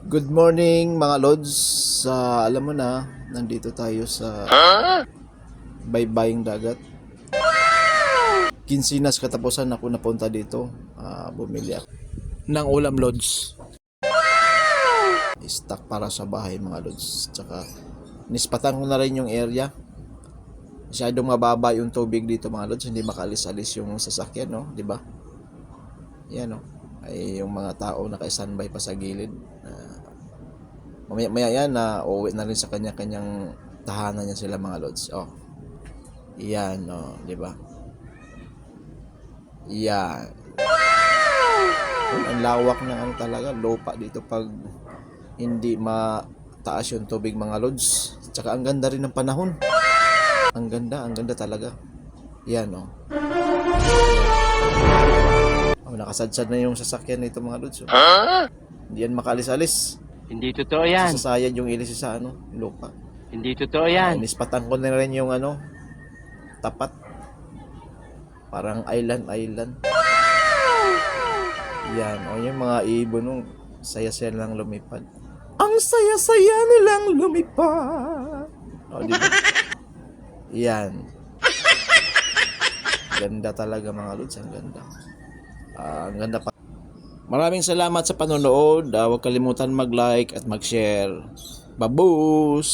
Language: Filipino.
Good morning mga lods. Alam mo na, nandito tayo sa baybaying dagat. Kinsinas katapusan ako napunta dito. Bumili ako ng ulam lods. Stock para sa bahay mga lods. Tsaka nispatan ko na rin yung area. Masyadong mababa yung tubig dito mga lods. Hindi makalis-alis yung sasakyan, no? Di ba? Yan, no? Ay yung mga tao naka-standby pa sa gilid. Mamaya yan na uuwi na rin sa kanya-kanyang tahanan niya sila mga lods. Oh. Yan, oh, di ba? Yan. Ang lawak ng ano talaga, lupa dito pag hindi mataas yung tubig mga lods. Tsaka ang ganda rin ng panahon. Ang ganda talaga. Yan, oh. Oh, nakasadsad na yung sasakyan nito mga lods. Oh. Hindi yan makalis-alis. Hindi totoo yan. Sasayad yung ilis sa ano, lupa. Hindi totoo yan. Nispatan ko na rin yung ano, tapat. Parang island. Yan, o yung mga ibon nung saya-saya lang lumipad. Ang saya-saya nilang lumipad. O, di ba? Yan. Ganda talaga mga lods, ang ganda. Ang ganda pa. Maraming salamat sa panonood. Huwag kalimutan mag-like at mag-share. Babus!